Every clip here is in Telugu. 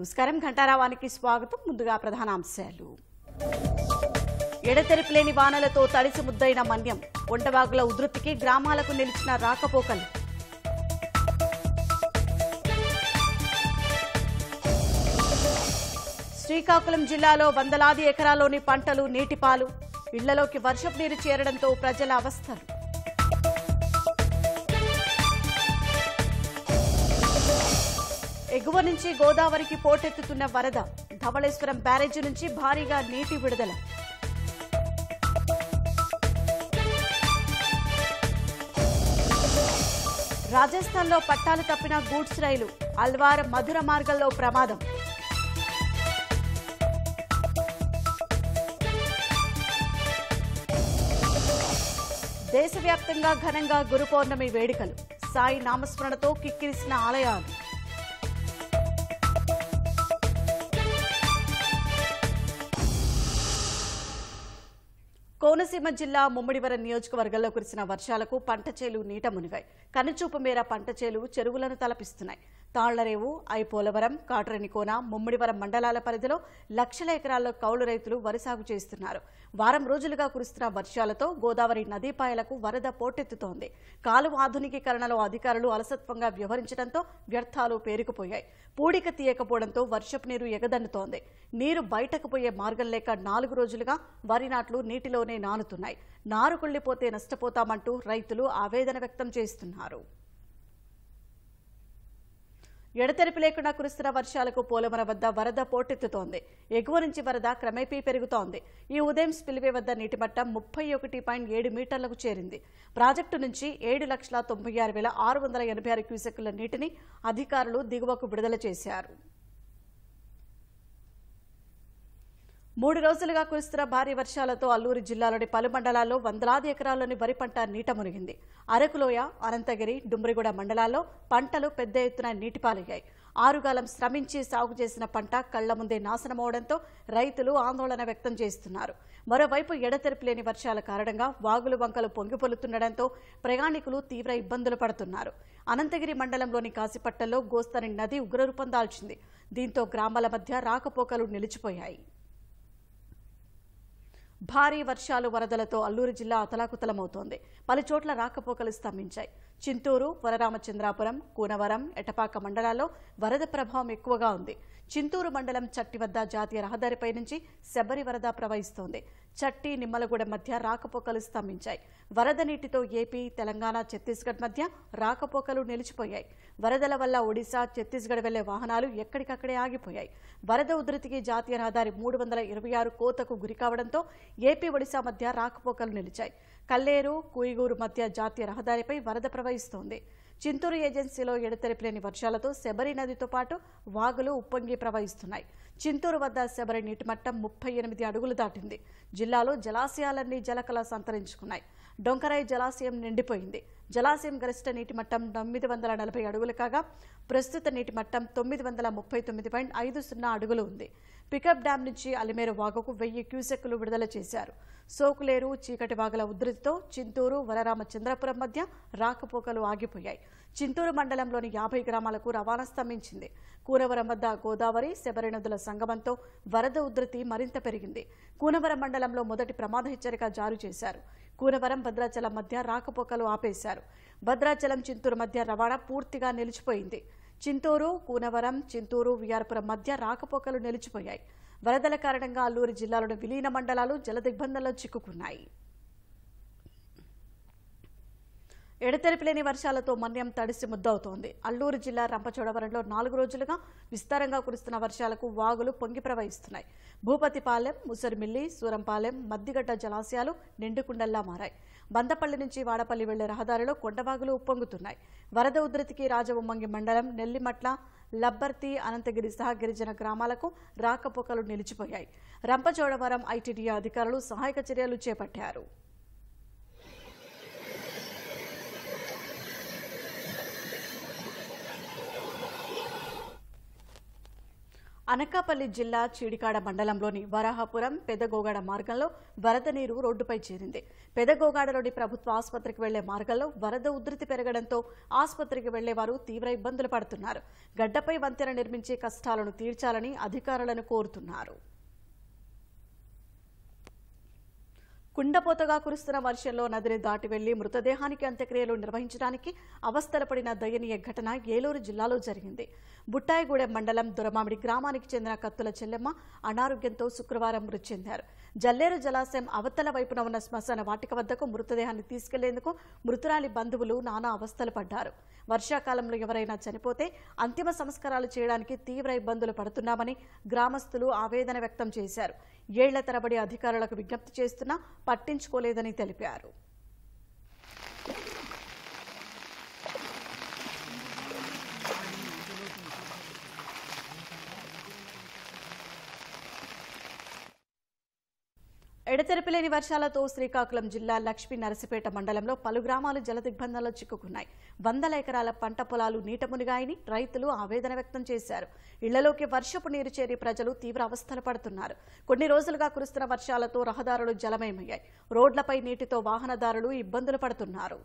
నమస్కారం ఘంటారావానికి స్వాగతం. ముందుగా ప్రధానాంశాలు. ఎడతెరిపి లేని వానలతో తడిసి ముద్దైన మన్యం. ఒంటవాగుల ఉధృతికి గ్రామాలకు నిలిచిన రాకపోకలు. శ్రీకాకుళం జిల్లాలో వందలాది ఎకరాల్లోని పంటలు నీటిపాలు. ఇళ్లలోకి వర్షపు నీరు చేరడంతో ప్రజల అవస్థలు. ఎగువ నుంచి గోదావరికి పోటెత్తుతున్న వరద. ధవళేశ్వరం బ్యారేజీ నుంచి భారీగా నీటి విడుదల. రాజస్థాన్లో పట్టాలు తప్పిన గూడ్స్ రైలు. అల్వార్ మధుర మార్గంలో ప్రమాదం. దేశవ్యాప్తంగా ఘనంగా గురు పౌర్ణమి వేడుకలు. సాయి నామస్మరణతో కిక్కిరిసిన ఆలయాలు. కోనసీమ జిల్లా ముమ్మిడివరం నియోజకవర్గంలో కురిసిన వర్షాలకు పంట చేలు నీట మునిగాయి. కనుచూపు మేర పంట చేలు చెరువులను తలపిస్తున్నాయి. తాళ్లరేవు, ఐపోలవరం, కాట్రేనికోన, ముమ్మిడివరం మండలాల పరిధిలో లక్షల ఎకరాల్లో కౌలు రైతులు వరి సాగు చేస్తున్నారు. వారం రోజులుగా కురుస్తున్న వర్షాలతో గోదావరి నదీపాయలకు వరద పోటెత్తుతోంది. కాలువ ఆధునికీకరణలో అధికారులు అలసత్వంగా వ్యవహరించడంతో వ్యర్థాలు పేరుకుపోయాయి. పూడిక తీయకపోవడంతో వర్షపు నీరు ఎగదన్నుతోంది. నీరు బయటకు పోయే మార్గం లేక 4 రోజులుగా వరి నాట్లు నీటిలోనే నానుతున్నాయి. నారు కుళ్లిపోతే నష్టపోతామంటూ రైతులు ఆవేదన వ్యక్తం చేస్తున్నారు. ఎడతెరిపి లేకుండా కురుస్తున్న వర్షాలకు పోలవరం వద్ద వరద పోటెత్తుతోంది. ఎగువ నుంచి వరద క్రమేపీ పెరుగుతోంది. ఈ ఉదయం స్పిల్వే వద్ద నీటి మట్టం 31.7 మీటర్లకు చేరింది. ప్రాజెక్టు నుంచి 7,96,686 క్యూసెక్కుల నీటిని అధికారులు దిగువకు విడుదల చేశారు. 3 రోజులుగా కురుస్తున్న భారీ వర్షాలతో అల్లూరు జిల్లాలోని పలు మండలాల్లో వందలాది ఎకరాల్లోని వరి పంట నీట మునిగింది. అరకులోయ, అనంతగిరి, డుమ్రిగూడ మండలాల్లో పంటలు పెద్ద ఎత్తున నీటిపాలయ్యాయి. ఆరుగాలం శ్రమించి సాగు చేసిన పంట కళ్ల ముందే నాశనమవడంతో రైతులు ఆందోళన వ్యక్తం చేస్తున్నారు. మరోవైపు ఎడతెరిపి లేని వర్షాల కారణంగా వాగులు వంకలు పొంగిపొలుతుండటంతో ప్రయాణికులు తీవ్ర ఇబ్బందులు పడుతున్నారు. అనంతగిరి మండలంలోని కాశీపట్టణంలో గోస్తని నది ఉగ్రరూపం దాల్చింది. దీంతో గ్రామాల మధ్య రాకపోకలు నిలిచిపోయాయి. భారీ వర్షాలు, వరదలతో అల్లూరు జిల్లా అతలాకుతలమవుతోంది. పలుచోట్ల రాకపోకలు స్తంభించాయి. చింతూరు, వరరామచంద్రాపురం, కూనవరం, ఎటపాక మండలాల్లో వరద ప్రభావం ఎక్కువగా ఉంది. చింతూరు మండలం చట్టి వద్ద జాతీయ రహదారిపై నుంచి శబరి వరద ప్రవహిస్తోంది. చట్టి, నిమ్మలగూడెం మధ్య రాకపోకలు స్తంభించాయి. వరద నీటితో ఏపీ, తెలంగాణ, ఛత్తీస్గఢ్ మధ్య రాకపోకలు నిలిచిపోయాయి. వరదల వల్ల ఒడిశా, ఛత్తీస్గఢ్ వెళ్లే వాహనాలు ఎక్కడికక్కడే ఆగిపోయాయి. వరద ఉధృతికి జాతీయ రహదారి 326 కోతకు గురికావడంతో ఏపీ, ఒడిశా మధ్య రాకపోకలు నిలిచాయి. కల్లేరు, కుయిగూరు మధ్య జాతీయ రహదారిపై వరద ప్రవహిస్తోంది. చింతూరు ఏజెన్సీలో ఎడతెరిపి లేని వర్షాలతో శబరి నదితో పాటు వాగులు ఉప్పొంగి ప్రవహిస్తున్నాయి. చింతూరు వద్ద శబరి నీటి మట్టం 38 అడుగులు దాటింది. జిల్లాలో జలాశయాలన్నీ జలకళ సంతరించుకున్నాయి. డొంకరాయి జలాశయం నిండిపోయింది. జలాశయం గరిష్ట నీటి మట్టం 940 అడుగులు కాగా ప్రస్తుత నీటి మట్టం 939.50 అడుగులు ఉంది. పికప్ డ్యాం నుంచి అలిమేరు వాగుకు 1000 క్యూసెక్కులు విడుదల చేశారు. సోకులేరు, చీకటి వాగుల ఉధృతితో చింతూరు, వరరామచంద్రపురం మధ్య రాకపోకలు ఆగిపోయాయి. చింతూరు మండలంలోని 50 గ్రామాలకు రవాణా స్తంభించింది. కూనవరం వద్ద గోదావరి, శబరి నదుల సంగమంతో వరద ఉధృతి మరింత పెరిగింది. కూనవరం మండలంలో మొదటి ప్రమాద హెచ్చరిక జారీ చేశారు. కూనవరం, భద్రాచలం మధ్య రాకపోకలు ఆపేశారు. భద్రాచలం, చింతూరు మధ్య రవాణా పూర్తిగా నిలిచిపోయింది. చింతూరు, కూనవరం, చింతూరు, విఆర్పురం మధ్య రాకపోకలు నిలిచిపోయాయి. వరదల కారణంగా అల్లూరు జిల్లాలోని విలీన మండలాలు జలదిగ్బంధంలో చిక్కుకున్నాయి. ఎడతెరిపి లేని వర్షాలతో మన్యం తడిసి ముద్దవుతోంది. అల్లూరు జిల్లా రంపచోడవరంలో 4 రోజులుగా విస్తారంగా కురుస్తున్న వర్షాలకు వాగులు పొంగి ప్రవహిస్తున్నాయి. భూపతిపాలెం, ముసరిమిల్లి, సూరంపాలెం, మద్దిగడ్డ జలాశయాలు నిండుకుండల్లా మారాయి. బందపల్లి నుంచి వాడపల్లి వెళ్లే రహదారిలో కొండవాగులు ఉప్పొంగుతున్నాయి. వరద ఉధృతికి రాజవొమ్మంగి మండలం, నెల్లిమట్ల, లబ్బర్తి, అనంతగిరి సహా గిరిజన గ్రామాలకు రాకపోకలు నిలిచిపోయాయి. రంపచోడవరం ఐటీడీఏ అధికారులు సహాయక చర్యలు చేపట్టారు. అనకాపల్లి జిల్లా చీడికాడ మండలంలోని వరాహపురం పెదగోగాడ మార్గంలో వరద నీరు రోడ్డుపై చేరింది. పెదగోగాడలోని ప్రభుత్వ ఆసుపత్రికి వెళ్లే మార్గంలో వరద ఉధృతి పెరగడంతో ఆసుపత్రికి వెళ్లేవారు తీవ్ర ఇబ్బందులు పడుతున్నారు. గడ్డపై వంతెన నిర్మించే కష్టాలను తీర్చాలని అధికారులను కోరుతున్నారు. కుండపోతగా కురుస్తున్న వర్షంలో నదిని దాటి వెళ్లి మృతదేహానికి అంత్యక్రియలు నిర్వహించడానికి అవస్థలు పడిన దయనీయ ఘటన ఏలూరు జిల్లాలో జరిగింది. బుట్టాయిగూడెం మండలం దొరమామిడి గ్రామానికి చెందిన కత్తుల చెల్లెమ్మ అనారోగ్యంతో శుక్రవారం మృతి చెందారు. జల్లేరు జలాశయం అవతల వైపున ఉన్న శ్మశాన వాటిక వద్దకు మృతదేహాన్ని తీసుకెళ్లేందుకు మృతురాలి బంధువులు నానా అవస్థలు పడ్డారు. వర్షాకాలంలో ఎవరైనా చనిపోతే అంతిమ సంస్కారాలు చేయడానికి తీవ్ర ఇబ్బందులు పడుతున్నామని గ్రామస్తులు ఆవేదన వ్యక్తం చేశారు. ఏళ్ల తరబడి అధికారులకు విజ్ఞప్తి చేస్తున్నా పట్టించుకోలేదని తెలిపారు. ఎడతెరిపిలేని వర్షాలతో శ్రీకాకుళం జిల్లా లక్ష్మీ నరసిపేట మండలంలో పలు గ్రామాలు జలదిగ్బంధంలో చిక్కుకున్నాయి. వందల ఎకరాల పంట పొలాలు నీట మునిగాయని రైతులు ఆవేదన వ్యక్తం చేశారు. ఇళ్లలోకి వర్షపు నీరు చేరి ప్రజలు తీవ్ర అవస్థలు పడుతున్నారు. కొన్ని రోజులుగా కురుస్తున్న వర్షాలతో రహదారులు జలమయమయ్యాయి. రోడ్లపై నీటితో వాహనదారులు ఇబ్బందులు పడుతున్నారు.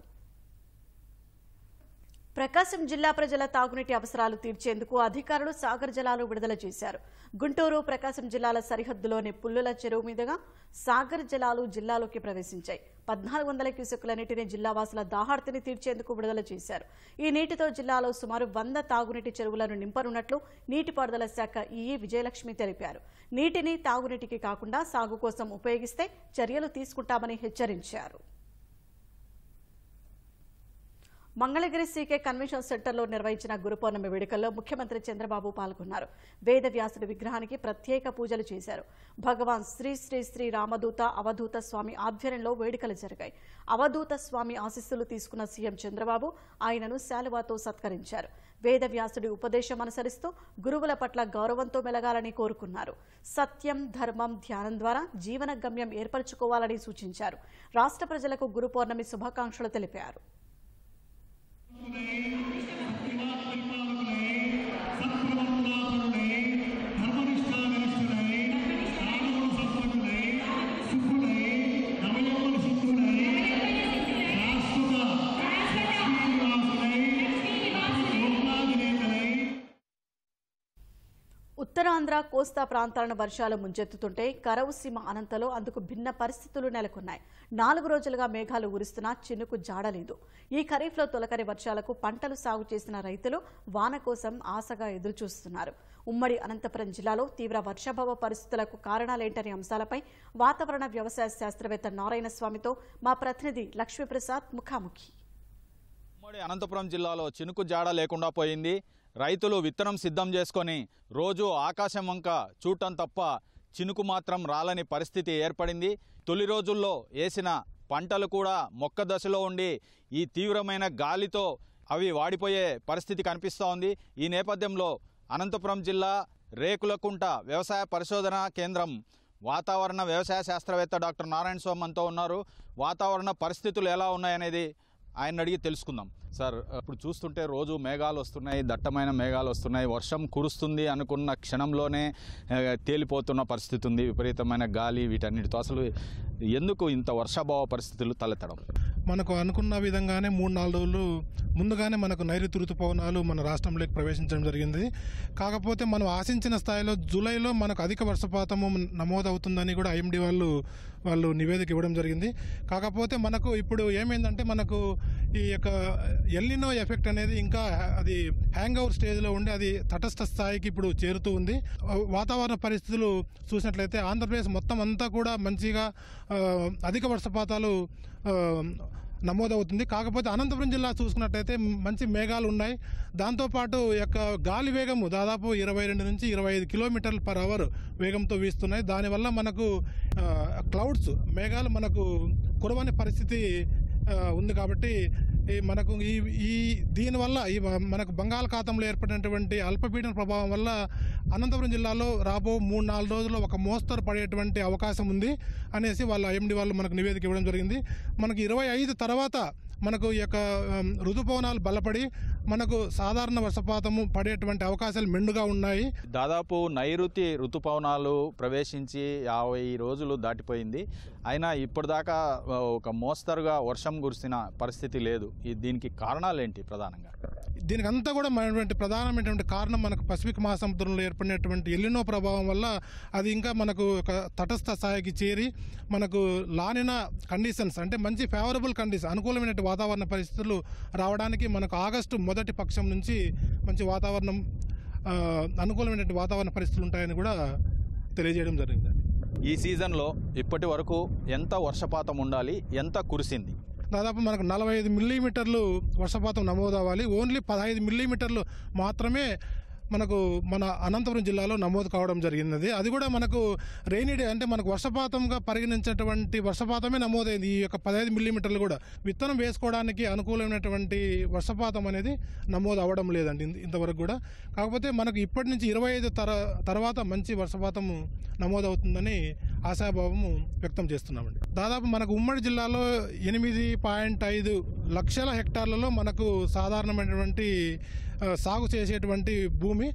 ప్రకాశం జిల్లా ప్రజల తాగునీటి అవసరాలు తీర్చేందుకు అధికారులు సాగర్ జలాలు విడుదల చేశారు. గుంటూరు ప్రకాశం జిల్లాల సరిహద్దులోని పుల్లుల చెరువు మీదుగా సాగర్ జలాలు జిల్లాలోకి ప్రవేశించాయి. 1400 క్యూసెక్కుల నీటిని జిల్లావాసుల దాహార్తిని తీర్చేందుకు విడుదల చేశారు. ఈ నీటితో జిల్లాలో సుమారు 100 తాగునీటి చెరువులను నింపనున్నట్లు నీటిపారుదల శాఖ ఈఈ విజయలక్ష్మి తెలిపారు. నీటిని తాగునీటికి కాకుండా సాగు కోసం ఉపయోగిస్తే చర్యలు తీసుకుంటామని హెచ్చరించారు. మంగళగిరి సీకే కన్వెన్షన్ సెంటర్లో నిర్వహించిన గురు పౌర్ణమి వేడుకల్లో ముఖ్యమంత్రి చంద్రబాబు పాల్గొన్నారు. వేదవ్యాసుడి విగ్రహానికి ప్రత్యేక పూజలు చేశారు. భగవాన్ శ్రీ శ్రీ శ్రీ రామదూత అవధూత స్వామి ఆధ్వర్యంలో వేడుకలు జరిగాయి. అవధూత స్వామి ఆశీస్సులు తీసుకున్న సీఎం చంద్రబాబు ఆయనను శాలువాతో సత్కరించారు. వేదవ్యాసుడి ఉపదేశం అనుసరిస్తూ గురువుల పట్ల గౌరవంతో మెలగాలని కోరుకున్నారు. సత్యం, ధర్మం, ధ్యానం ద్వారా జీవన గమ్యం ఏర్పరచుకోవాలని సూచించారు. రాష్ట్ర ప్రజలకు గురు పౌర్ణమి శుభాకాంక్షలు తెలిపారు. ఉత్తరాంధ్ర, కోస్తా ప్రాంతాలను వర్షాలు ముంచెత్తుతుంటే కరవు సీమ అనంతలో అందుకు భిన్న పరిస్థితులు నెలకొన్నాయి. 4 రోజులుగా మేఘాలు ఉరుస్తున్నా చినుకు జాడలేదు. ఈ ఖరీఫ్లో తొలకరి వర్షాలకు పంటలు సాగు చేసిన రైతులు వాన కోసం ఆశగా ఎదురుచూస్తున్నారు. ఉమ్మడి అనంతపురం జిల్లాలో తీవ్ర వర్షాభావ పరిస్థితులకు కారణాలేంటనే అంశాలపై వాతావరణ వ్యవసాయ శాస్త్రవేత్త నారాయణ స్వామితో మా ప్రతినిధి లక్ష్మీప్రసాద్ ముఖాముఖి. ఉమ్మడి అనంతపురం జిల్లాలో చినుకు జాడ లేకుండా పోయింది. రైతులు విత్తనం సిద్ధం చేసుకొని రోజు ఆకాశం వంక చూడటం తప్ప చినుకు మాత్రం రాలని పరిస్థితి ఏర్పడింది. తొలి రోజుల్లో వేసిన పంటలు కూడా మొక్క దశలో ఉండి ఈ తీవ్రమైన గాలితో అవి వాడిపోయే పరిస్థితి కనిపిస్తూ ఉంది. ఈ నేపథ్యంలో అనంతపురం జిల్లా రేకులకుంట వ్యవసాయ పరిశోధన కేంద్రం వాతావరణ వ్యవసాయ శాస్త్రవేత్త డాక్టర్ నారాయణ స్వామి మనతో ఉన్నారు. వాతావరణ పరిస్థితులు ఎలా ఉన్నాయనేది ఆయన అడిగి తెలుసుకుందాం. సార్, ఇప్పుడు చూస్తుంటే రోజు మేఘాలు వస్తున్నాయి, దట్టమైన మేఘాలు వస్తున్నాయి. వర్షం కురుస్తుంది అనుకున్న క్షణంలోనే తేలిపోతున్న పరిస్థితి ఉంది. విపరీతమైన గాలి, వీటన్నిటితో అసలు ఎందుకు ఇంత వర్షాభావ పరిస్థితులు తలెత్తడం? మనకు అనుకున్న విధంగానే 3-4 రోజులు ముందుగానే మనకు నైరుతి ఋతుపవనాలు మన రాష్ట్రంలోకి ప్రవేశించడం జరిగింది. కాకపోతే మనం ఆశించిన స్థాయిలో జూలైలో మనకు అధిక వర్షపాతము నమోదవుతుందని కూడా ఐఎండీ వాళ్ళు నివేదిక ఇవ్వడం జరిగింది. కాకపోతే మనకు ఇప్పుడు ఏమైందంటే మనకు ఈ యొక్క ఎల్నినో ఎఫెక్ట్ అనేది ఇంకా అది హ్యాంగ్ ఓవర్ స్టేజ్లో ఉండి అది తటస్థ స్థాయికి ఇప్పుడు చేరుతూ ఉంది. వాతావరణ పరిస్థితులు చూసినట్లయితే ఆంధ్రప్రదేశ్ మొత్తం అంతా కూడా మంచిగా అధిక వర్షపాతాలు నమోదవుతుంది. కాకపోతే అనంతపురం జిల్లా చూసుకున్నట్లయితే మంచి మేఘాలు ఉన్నాయి. దాంతోపాటు యొక్క గాలి వేగము దాదాపు 22 నుంచి 25 కిలోమీటర్ల పర్ అవర్ వేగంతో వీస్తున్నాయి. దానివల్ల మనకు క్లౌడ్స్ మేఘాలు మనకు కురవని పరిస్థితి ఉంది. కాబట్టి మనకు దీనివల్ల మనకు బంగాళాఖాతంలో ఏర్పడినటువంటి అల్పపీడన ప్రభావం వల్ల అనంతపురం జిల్లాలో రాబో 3-4 రోజుల్లో ఒక మోస్తరు పడేటువంటి అవకాశం ఉంది అనేసి వాళ్ళ ఐఎండీ వాళ్ళు మనకు నివేదిక ఇవ్వడం జరిగింది. మనకి 25 తర్వాత మనకు ఈ యొక్క ఋతుపవనాలు బలపడి మనకు సాధారణ వర్షపాతము పడేటువంటి అవకాశాలు మెండుగా ఉన్నాయి. దాదాపు నైరుతి ఋతుపవనాలు ప్రవేశించి 50 రోజులు దాటిపోయింది. అయినా ఇప్పటిదాకా ఒక మోస్తరుగా వర్షం కురిసిన పరిస్థితి లేదు. దీనికి కారణాలు ఏంటి ప్రధానంగా? దీనికి అంతా కూడా ప్రధానమైనటువంటి కారణం మనకు పసిఫిక్ మహాసముద్రంలో ఏర్పడినటువంటి ఎల్లినో ప్రభావం వల్ల అది ఇంకా మనకు ఒక తటస్థ స్థాయికి చేరి మనకు లానినా కండిషన్స్ అంటే మంచి ఫేవరబుల్ కండిషన్ అనుకూలమైన వాతావరణ పరిస్థితులు రావడానికి మనకు ఆగస్టు మొదటి పక్షం నుంచి మంచి వాతావరణం అనుకూలమైన వాతావరణ పరిస్థితులు ఉంటాయని కూడా తెలియజేయడం జరిగిందండి. ఈ సీజన్లో ఇప్పటి వరకు ఎంత వర్షపాతం ఉండాలి, ఎంత కురిసింది? దాదాపు మనకు 45 మిల్లీమీటర్లు వర్షపాతం నమోదవ్వాలి. ఓన్లీ 15 మిల్లీమీటర్లు మాత్రమే మనకు మన అనంతపురం జిల్లాలో నమోదు కావడం జరిగినది. అది కూడా మనకు రెయినీ డే అంటే మనకు వర్షపాతంగా పరిగణించేటువంటి వర్షపాతమే నమోదైంది. ఈ యొక్క 15 మిల్లీమీటర్లు కూడా విత్తనం వేసుకోవడానికి అనుకూలమైనటువంటి వర్షపాతం అనేది నమోదు అవ్వడం లేదండి ఇంతవరకు కూడా. కాకపోతే మనకు ఇప్పటి నుంచి 25 తర్వాత మంచి వర్షపాతము నమోదవుతుందని ఆశాభావము వ్యక్తం చేస్తున్నామండి. దాదాపు మనకు ఉమ్మడి జిల్లాలో 8.5 లక్షల హెక్టార్లలో మనకు సాధారణమైనటువంటి సాగు చేసేటువంటి భూమి.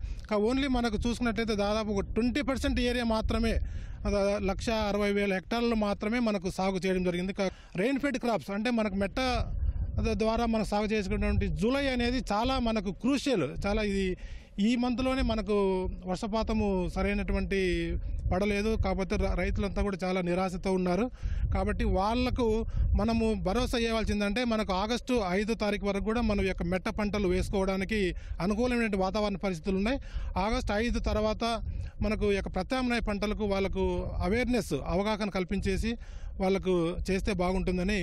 ఓన్లీ మనకు చూసుకున్నట్లయితే దాదాపు ఒక 20% ఏరియా మాత్రమే 1,60,000 హెక్టార్లు మాత్రమే మనకు సాగు చేయడం జరిగింది. రెయిన్ ఫెడ్ క్రాప్స్ అంటే మనకు మెట్ట ద్వారా మనం సాగు చేసుకున్నటువంటి జూలై అనేది చాలా మనకు క్రూషియల్. చాలా ఇది ఈ మంత్లోనే మనకు వర్షపాతము సరైనటువంటి పడలేదు. కాకపోతే రైతులంతా కూడా చాలా నిరాశతో ఉన్నారు. కాబట్టి వాళ్లకు మనము భరోసా ఇవ్వాల్సిందంటే మనకు ఆగస్టు 5 తారీఖు వరకు కూడా మన యొక్క మెట్ట పంటలు వేసుకోవడానికి అనుకూలమైన వాతావరణ పరిస్థితులు ఉన్నాయి. ఆగస్టు 5 తర్వాత మనకు యొక్క ప్రత్యామ్నాయ పంటలకు వాళ్ళకు అవేర్నెస్ అవగాహన కల్పించేసి వాళ్ళకు చేస్తే బాగుంటుందని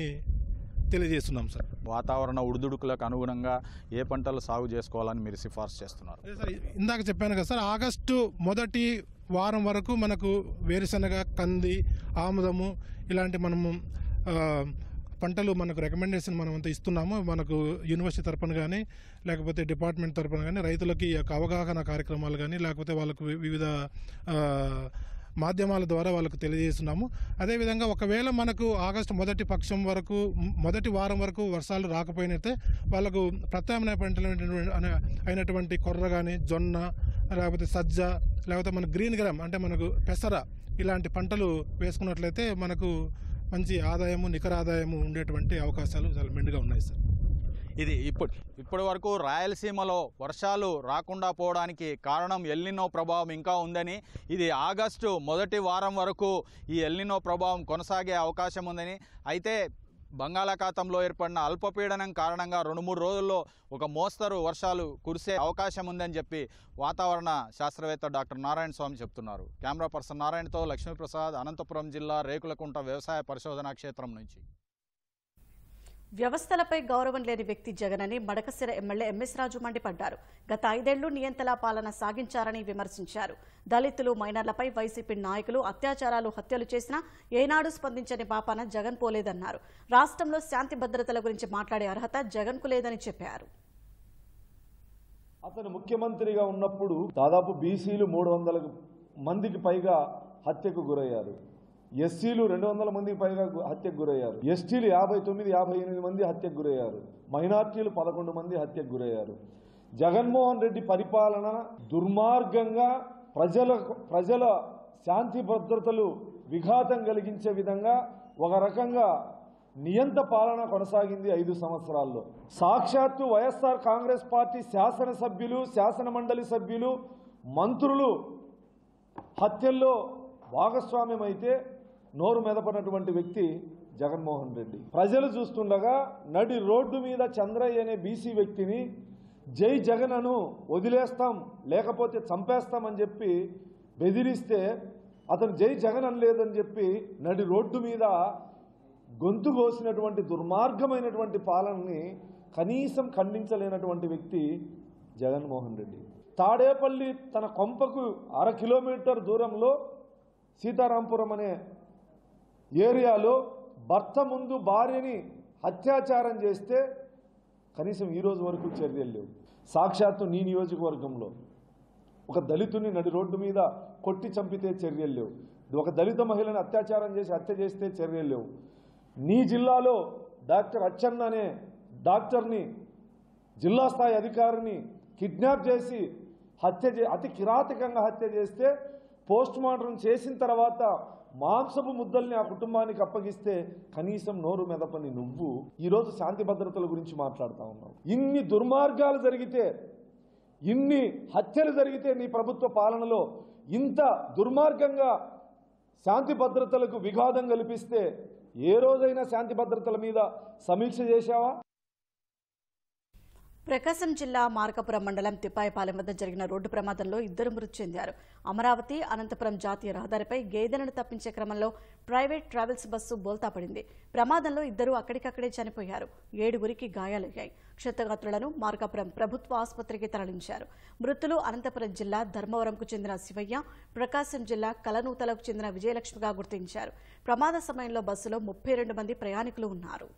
తెలియజేస్తున్నాం సార్. వాతావరణ ఉడుదుడుకులకు అనుగుణంగా ఏ పంటలు సాగు చేసుకోవాలని మీరు సిఫార్సు చేస్తున్నారు? సార్ ఇందాక చెప్పాను కదా సార్, ఆగస్టు మొదటి వారం వరకు మనకు వేరుశనగ, కంది, ఆముదము ఇలాంటి మనము పంటలు మనకు రికమెండేషన్ మనం అంతా ఇస్తున్నాము. మనకు యూనివర్సిటీ తరపున కానీ లేకపోతే డిపార్ట్మెంట్ తరపున కానీ రైతులకి ఈ యొక్క అవగాహన కార్యక్రమాలు కానీ లేకపోతే వాళ్ళకు వివిధ మాధ్యమాల ద్వారా వాళ్ళకు తెలియజేస్తున్నాము. అదేవిధంగా ఒకవేళ మనకు ఆగస్టు మొదటి పక్షం వరకు మొదటి వారం వరకు వర్షాలు రాకపోయినట్టే వాళ్ళకు ప్రత్యామ్నాయ పంటలు అయినటువంటి కొర్ర కానీ జొన్న లేకపోతే సజ్జ లేకపోతే మన గ్రీన్ గ్రామ్ అంటే మనకు పెసర ఇలాంటి పంటలు వేసుకున్నట్లయితే మనకు మంచి ఆదాయము నికర ఆదాయము ఉండేటువంటి అవకాశాలు చాలా మెండుగా ఉన్నాయి సార్. ఇది ఇప్పటి వరకు రాయలసీమలో వర్షాలు రాకుండా పోవడానికి కారణం ఎల్నినో ప్రభావం ఇంకా ఉందని, ఇది ఆగస్టు మొదటి వారం వరకు ఈ ఎల్నినో ప్రభావం కొనసాగే అవకాశం ఉందని, అయితే బంగాళాఖాతంలో ఏర్పడిన అల్పపీడనం కారణంగా 2-3 రోజుల్లో ఒక మోస్తరు వర్షాలు కురిసే అవకాశం ఉందని చెప్పి వాతావరణ శాస్త్రవేత్త డాక్టర్ నారాయణ స్వామి చెప్తున్నారు. కెమెరా పర్సన్ నారాయణతో లక్ష్మీప్రసాద్, అనంతపురం జిల్లా రేకులకుంట వ్యవసాయ పరిశోధనా క్షేత్రం నుంచి. వ్యవస్థలపై గౌరవం లేని వ్యక్తి జగన్ అని మడకశిర ఎమ్మెల్యే ఎంఎస్ రాజు మండిపడ్డారు. గత 5 ఏళ్లు నియంతలా పాలన సాగించారని విమర్శించారు. దళితులు, మైనర్లపై వైసీపీ నాయకులు అత్యాచారాలు, హత్యలు చేసినా ఏనాడు స్పందించని పాపాన జగన్ పోలేదన్నారు. రాష్ట్రంలో శాంతి భద్రతల గురించి మాట్లాడే అర్హత జగన్కు లేదని చెప్పారు. అతను ముఖ్యమంత్రిగా ఉన్నప్పుడు దాదాపు బీసీలు 300 మందికి పైగా హత్యకు గురయ్యారు. ఎస్సీలు 200 మందికి పైగా హత్యకు గురయ్యారు. ఎస్టీలు 59-58 మంది హత్యకు గురయ్యారు. మైనార్టీలు 11 మంది హత్యకు గురయ్యారు. జగన్మోహన్ రెడ్డి పరిపాలన దుర్మార్గంగా ప్రజల శాంతి భద్రతలు విఘాతం కలిగించే విధంగా ఒక రకంగా నియంత పాలన కొనసాగింది 5 సంవత్సరాల్లో. సాక్షాత్తు వైఎస్ఆర్ కాంగ్రెస్ పార్టీ శాసనసభ్యులు, శాసన మండలి సభ్యులు, మంత్రులు హత్యల్లో భాగస్వామ్యం అయితే నోరు మెదపనటువంటి వ్యక్తి జగన్మోహన్ రెడ్డి. ప్రజలు చూస్తుండగా నడి రోడ్డు మీద చంద్రయ్య అనే బీసీ వ్యక్తిని జై జగన్ అను వదిలేస్తాం లేకపోతే చంపేస్తామని చెప్పి బెదిరిస్తే అతను జై జగన్ అనలేదని చెప్పి నడి రోడ్డు మీద గొంతు కోసినటువంటి దుర్మార్గమైనటువంటి పాలనని కనీసం ఖండించలేనటువంటి వ్యక్తి జగన్మోహన్ రెడ్డి. తాడేపల్లి తన కొంపకు 1/2 కిలోమీటర్ దూరంలో సీతారాంపురం అనే ఏరియాలో భర్త ముందు భార్యని అత్యాచారం చేస్తే కనీసం ఈ రోజు వరకు చర్యలు లేవు. సాక్షాత్తు నీ నియోజకవర్గంలో ఒక దళితుని నడి రోడ్డు మీద కొట్టి చంపితే చర్యలు లేవు. ఒక దళిత మహిళను అత్యాచారం చేసి హత్య చేస్తే చర్యలు లేవు. నీ జిల్లాలో డాక్టర్ అచ్చన్న అనే డాక్టర్ని, జిల్లా స్థాయి అధికారిని కిడ్నాప్ చేసి అతి కిరాతకంగా హత్య చేస్తే పోస్ట్ మార్టం చేసిన తర్వాత మాంసపు ముద్దల్ని ఆ కుటుంబానికి అప్పగిస్తే కనీసం నోరు మెదపని నువ్వు ఈరోజు శాంతి భద్రతల గురించి మాట్లాడుతూ ఉన్నావు. ఇన్ని దుర్మార్గాలు జరిగితే, ఇన్ని హత్యలు జరిగితే నీ ప్రభుత్వ పాలనలో ఇంత దుర్మార్గంగా శాంతి భద్రతలకు విఘాతం కల్పిస్తే ఏ రోజైనా శాంతి భద్రతల మీద సమీక్ష చేశావా? ప్రకాశం జిల్లా మార్కాపురం మండలం తిప్పాయిపాలెం వద్ద జరిగిన రోడ్డు ప్రమాదంలో 2 మృతి చెందారు. అమరావతి అనంతపురం జాతీయ రహదారిపై గేదెలను తప్పించే క్రమంలో ప్రైవేట్ ట్రావెల్స్ బస్సు బోల్తా పడింది. ప్రమాదంలో 2 అక్కడికక్కడే చనిపోయారు. 7గురికి గాయాలయ్యాయి. క్షతగాత్రులను మార్కాపురం ప్రభుత్వ ఆసుపత్రికి తరలించారు. మృతులు అనంతపురం జిల్లా ధర్మవరంకు చెందిన శివయ్య, ప్రకాశం జిల్లా కలనూతలకు చెందిన విజయలక్ష్మిగా గుర్తించారు. ప్రమాద సమయంలో బస్సులో 32 మంది ప్రయాణికులు ఉన్నారు.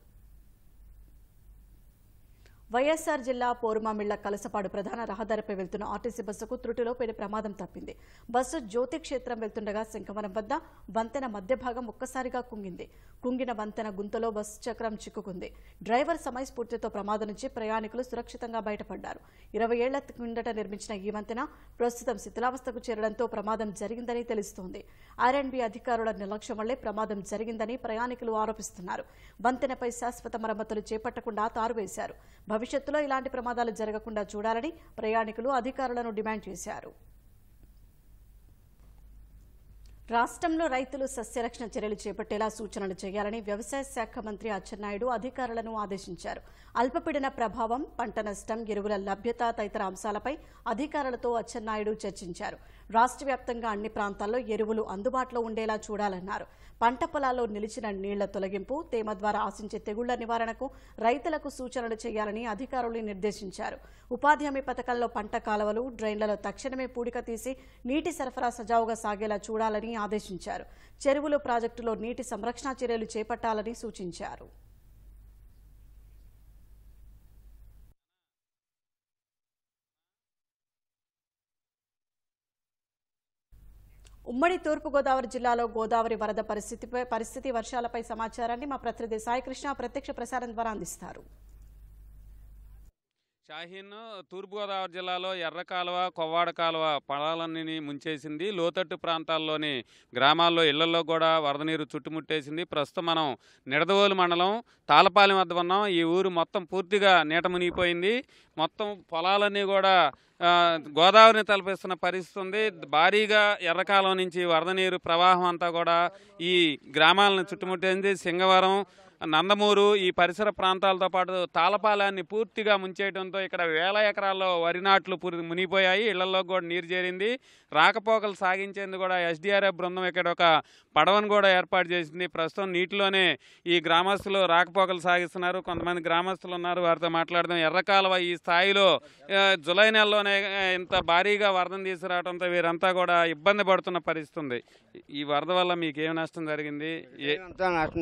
వైఎస్ఆర్ జిల్లా పోరుమామిళ్ల కలసపాడు ప్రధాన రహదారిపై వెళ్తున్న ఆర్టీసీ బస్సుకు త్రుటిలో పెను ప్రమాదం తప్పింది. బస్సు జ్యోతి క్షేత్రం వెళ్తుండగా శంఖవరం వద్ద వంతెన మధ్య భాగం ఒక్కసారిగా కుంగింది. కుంగిన వంతెన గుంతలో బస్సు చక్రం చిక్కుకుంది. డ్రైవర్ సమయస్ఫూర్తితో ప్రమాదం నుంచి ప్రయాణికులు సురక్షితంగా బయటపడ్డారు. 20 ఏళ్ల కిందట నిర్మించిన ఈ వంతెన ప్రస్తుతం శిథిలావస్థకు చేరడంతో ప్రమాదం జరిగిందని తెలుస్తోంది. ఆర్ఎండ్బీ అధికారుల నిర్లక్ష్యం వల్లే ప్రమాదం జరిగిందని ప్రయాణికులు ఆరోపిస్తున్నారు. వంతెనపై శాశ్వత మరమ్మతులు చేపట్టకుండా తారువేశారు. భవిష్యత్తులో ఇలాంటి ప్రమాదాలు జరగకుండా చూడాలని ప్రయాణికులు అధికారులను డిమాండ్ చేశారు. రాష్ట్రంలో రైతులు సస్యరక్షణ చర్యలు చేపట్టేలా సూచనలు చేయాలని వ్యవసాయ శాఖ మంత్రి అచ్చెన్నాయుడు అధికారులను ఆదేశించారు. అల్పపీడన ప్రభావం, పంట నష్టం, ఎరువుల లభ్యత తదితర అంశాలపై అధికారులతో అచ్చెన్నాయుడు చర్చించారు. రాష్ట్ర వ్యాప్తంగా అన్ని ప్రాంతాల్లో ఎరువులు అందుబాటులో ఉండేలా చూడాలన్నారు. పంట పొలాల్లో నిలిచిన నీళ్ల తొలగింపు, తేమ ద్వారా ఆశించే తెగుళ్ల నివారణకు రైతులకు సూచనలు చేయాలని అధికారులు నిర్దేశించారు. ఉపాధి హామీ పథకంలో పంట కాలువలు, డ్రైన్లలో తక్షణమే పూడిక తీసి నీటి సరఫరా సజావుగా సాగేలా చూడాలని ఆదేశించారు. చెరువులు, ప్రాజెక్టులో నీటి సంరక్షణ చర్యలు చేపట్టాలని సూచించారు. ఉమ్మడి తూర్పుగోదావరి జిల్లాలో గోదావరి వరద పరిస్థితి వర్షాలపై సమాచారాన్ని మా ప్రతినిధి సాయికృష్ణ ప్రత్యక్ష ప్రసారం ద్వారా అందిస్తారు. షాహీన్, తూర్పుగోదావరి జిల్లాలో ఎర్ర కాలువ, కొవ్వాడ కాలువ పొలాలన్నీ ముంచేసింది. లోతట్టు ప్రాంతాల్లోని గ్రామాల్లో ఇళ్లలో కూడా వరద నీరు చుట్టుముట్టేసింది. ప్రస్తుతం మనం నిడదవోలు మండలం తాళపాలెం వద్ద ఉన్నాం. ఈ ఊరు మొత్తం పూర్తిగా నీట మునిగిపోయింది. మొత్తం పొలాలన్నీ కూడా గోదావరిని తలపిస్తున్న పరిస్థితి ఉంది. భారీగా ఎర్రకాలం నుంచి వరద నీరు ప్రవాహం అంతా కూడా ఈ గ్రామాలను చుట్టుముట్టేసింది. సింగవరం, నందమూరు ఈ పరిసర ప్రాంతాలతో పాటు తాళపాలాన్ని పూర్తిగా ముంచేయడంతో ఇక్కడ వేల ఎకరాల్లో వరి నాట్లు మునిగిపోయాయి. ఇళ్లలో కూడా నీరు చేరింది. రాకపోకలు సాగించేందుకు కూడా ఎస్డీఆర్ఎఫ్ బృందం ఇక్కడ ఒక పడవను కూడా ఏర్పాటు చేసింది. ప్రస్తుతం నీటిలోనే ఈ గ్రామస్తులు రాకపోకలు సాగిస్తున్నారు. కొంతమంది గ్రామస్తులు ఉన్నారు, వారితో మాట్లాడదాం. ఎర్రకాలువ ఈ స్థాయిలో జులై నెలలోనే ఇంత భారీగా వరదను తీసుకురావడంతో వీరంతా కూడా ఇబ్బంది పడుతున్న పరిస్థితి ఉంది. ఈ వరద వల్ల మీకు ఏం నష్టం జరిగింది?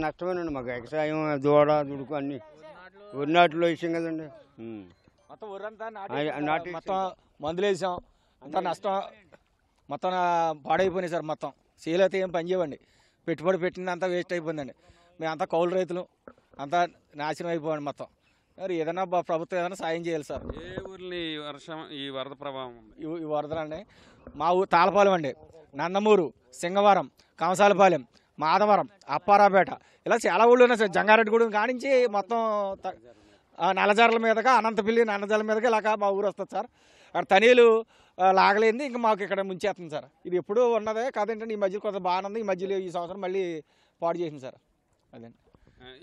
నష్టమేనండి మాకు. ఎక్సాయం, దూడ, దుడుకు అన్ని వరి నాటిలో వేసాం కదండి. మొత్తం ఊరంతా మొత్తం మందులు వేసాం. అంతా నష్టం మొత్తం పాడైపోయినాయి సార్. మొత్తం సేల్ అయితే ఏం పని చేయవండి. పెట్టుబడి పెట్టింది అంతా వేస్ట్ అయిపోయిందండి. మేమంతా కౌలు రైతులు, అంతా నాశనం అయిపోయింది మొత్తం. మరి ఏదైనా ప్రభుత్వం ఏదైనా సాయం చేయాలి సార్. ఏ ఊర్ని ఈ వరద ప్రభావం? ఈ వరదలండి మా ఊరు తాళపాలెం అండి, నందమూరు, సింగవరం, కంసాలపాలెం, మాధవరం, అప్పారాపేట, ఇలా చాలా ఊళ్ళు ఉన్నాయి సార్. జంగారెడ్డిగూడెం కానించి మొత్తం నల్లజర్ల మీదగా అనంతపల్లి, నల్లజర్ల మీదగా ఇలాగ మా ఊరు వస్తుంది సార్. అక్కడ తనీలు లాగలేంది, ఇంకా మాకు ఇక్కడ ముంచేస్తుంది సార్. ఇది ఎప్పుడు ఉన్నదే కాదంటే ఈ మధ్యలో కొంత బాగానే ఉంది. ఈ మధ్యలో ఈ సంవత్సరం మళ్ళీ పాడు చేసింది సార్. అదే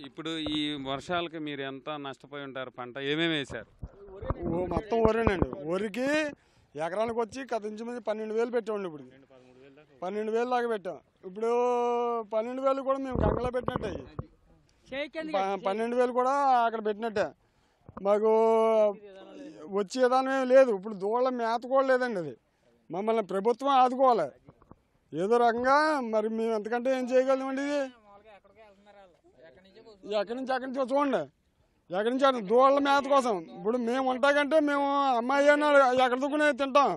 ఇప్పుడు ఈ వర్షాలకి మీరు ఎంత నష్టపోయి ఉంటారు? పంట ఏమేమి వేశారు? మొత్తం వరేనండి. వరికి ఎకరానికి వచ్చి ఇంచుమించు 12,000 పెట్టామండి. ఇప్పుడు 12,000 దాకా పెట్టాం. ఇప్పుడు 12,000 కూడా మేము గంగలో పెట్టినట్టే. 12,000 కూడా అక్కడ పెట్టినట్టే. మాకు వచ్చే విధానం ఏమి లేదు. ఇప్పుడు దూళ్ళ మేత కూడా లేదండి. అది మమ్మల్ని ప్రభుత్వం ఆదుకోవాలి ఏదో రకంగా. మరి మేము ఎంతకంటే ఏం చేయగలమండి? ఇది ఎక్కడి నుంచి చూడండి, ఎక్కడి నుంచి దూళ్ళ మేత కోసం. ఇప్పుడు మేము ఉంటాకంటే మేము అమ్మాయి అన్నాడు ఎక్కడ దుక్కునే తింటాం.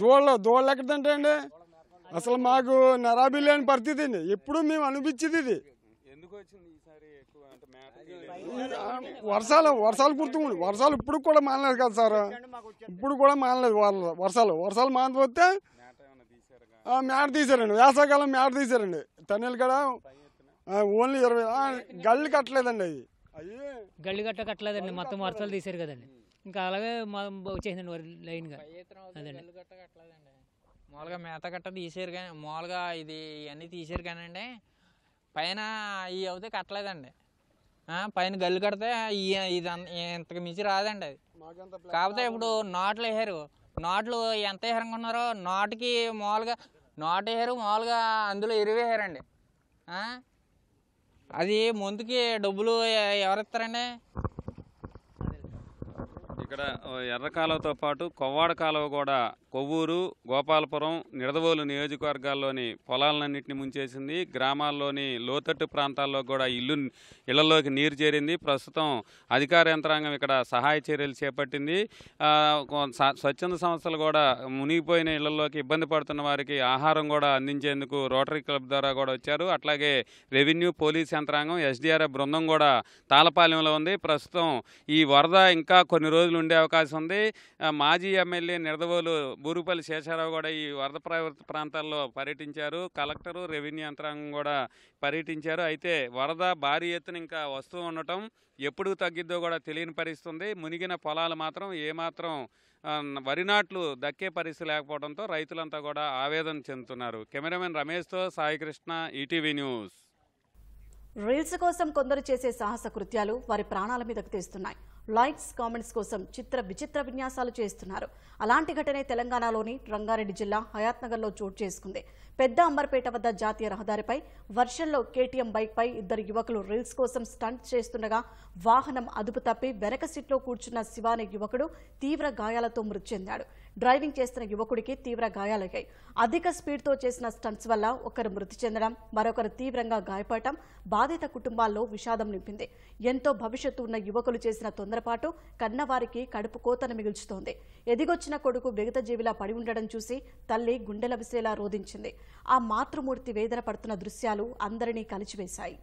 దూళ్ళు ఎక్కడ తింటాయండి? అసలు మాకు నరాబీ లేని పరిస్థితి అండి. ఎప్పుడు మేము అనిపించేది ఇది. ఎందుకు ఎందుకు వచ్చింది ఈసారి ఎక్కువ అంటే వర్షాలు పుడుతుంది. వర్షాలు ఇప్పుడు కూడా మానలేదు కదా సార్, ఇప్పుడు కూడా మానలేదు. వర్షాలు మానకపోతే మేట తీసారండి, వేసవకాలం మేట తీసారండి. తన్నెలు కూడా ఓన్లీ 20 గళ్ళు కట్టలేదండి. అవి గళ్ళు కట్టలేదండి, మొత్తం వర్షాలు తీసారు కదండి. ఇంకా అలాగే వచ్చేసిందండి లైన్గా. మామూలుగా మేత గట్ట తీసారు కానీ మామూలుగా ఇవన్నీ తీసారు కానండి, పైన ఇవి అవుతే కట్టలేదండి. పైన గల్లు కడితే ఇది ఇంతకు మించి రాదండి. అది కాకపోతే ఇప్పుడు నాట్లు వేసారు. నాట్లు ఎంత వేసారనుకున్నారో, నాటుకి మామూలుగా నాటు వేసారు, మామూలుగా అందులో ఎరువు వేసారండి. అది ముందుకి డబ్బులు ఎవరిస్తారండి? ఇక్కడ ఎర్ర కాలువతో పాటు కొవ్వాడ కాలువ కూడా కొవ్వూరు, గోపాలపురం, నిడదవోలు నియోజకవర్గాల్లోని పొలాలన్నింటినీ ముంచేసింది. గ్రామాల్లోని లోతట్టు ప్రాంతాల్లో కూడా ఇళ్లలోకి నీరు చేరింది. ప్రస్తుతం అధికార యంత్రాంగం ఇక్కడ సహాయ చర్యలు చేపట్టింది. స్వచ్ఛంద సంస్థలు కూడా మునిగిపోయిన ఇళ్లలోకి ఇబ్బంది పడుతున్న వారికి ఆహారం కూడా అందించేందుకు రోటరీ క్లబ్ ద్వారా కూడా వచ్చారు. అట్లాగే రెవెన్యూ, పోలీస్ యంత్రాంగం, ఎస్డీఆర్ఎఫ్ బృందం కూడా తాళపాలెంలో ఉంది. ప్రస్తుతం ఈ వరద ఇంకా కొన్ని రోజులు ఉండే అవకాశం ఉంది. మాజీ ఎమ్మెల్యే నిడదవోలు బూరుపల్లి శేషారావు కూడా ఈ వరద ప్రభావిత ప్రాంతాల్లో పర్యటించారు. కలెక్టరు, రెవెన్యూ యంత్రాంగం కూడా పర్యటించారు. అయితే వరద భారీ ఎత్తున ఇంకా వస్తూ ఉండటం ఎప్పుడు తగ్గిద్దో కూడా తెలియని పరిస్థితి ఉంది. మునిగిన పొలాలు మాత్రం ఏమాత్రం వరి నాట్లు దక్కే పరిస్థితి లేకపోవడంతో రైతులంతా కూడా ఆవేదన చెందుతున్నారు. కెమెరామెన్ రమేష్తో సాయికృష్ణ, ఈటీవీ న్యూస్. రీల్స్ కోసం కొందరు చేసే సాహస కృత్యాలు వారి ప్రాణాల మీదకు తెస్తున్నాయి. లైక్స్, కామెంట్స్ కోసం చిత్ర విచిత్ర విన్యాసాలు చేస్తున్నారు. అలాంటి ఘటనే తెలంగాణలోని రంగారెడ్డి జిల్లా హయాత్నగర్లో చోటు చేసుకుంది. పెద్ద అంబర్పేట వద్ద జాతీయ రహదారిపై వర్షంలో కేటీఎం బైక్పై 2 యువకులు రీల్స్ కోసం స్టంట్ చేస్తుండగా వాహనం అదుపు తప్పి వెనక సీట్లో కూర్చున్న శివ అనే యువకుడు తీవ్ర గాయాలతో మృతి చెందాడు. డ్రైవింగ్ చేస్తున్న యువకుడికి తీవ్ర గాయాలయ్యాయి. అధిక స్పీడ్తో చేసిన స్టంట్స్ వల్ల ఒకరు మృతి చెందడం, మరొకరు తీవ్రంగా గాయపడటం బాధిత కుటుంబాల్లో విషాదం నింపింది. ఎంతో భవిష్యత్తు ఉన్న యువకులు చేసిన తొందరపాటు కన్నవారికి కడుపు కోతను మిగుల్చుతోంది. ఎదిగొచ్చిన కొడుకు విగతజీవిలా పడి ఉండడం చూసి తల్లి గుండెలవిసేలా రోధించింది. ఆ మాతృమూర్తి వేదన పడుతున్న దృశ్యాలు అందరినీ కలిచివేశాయి.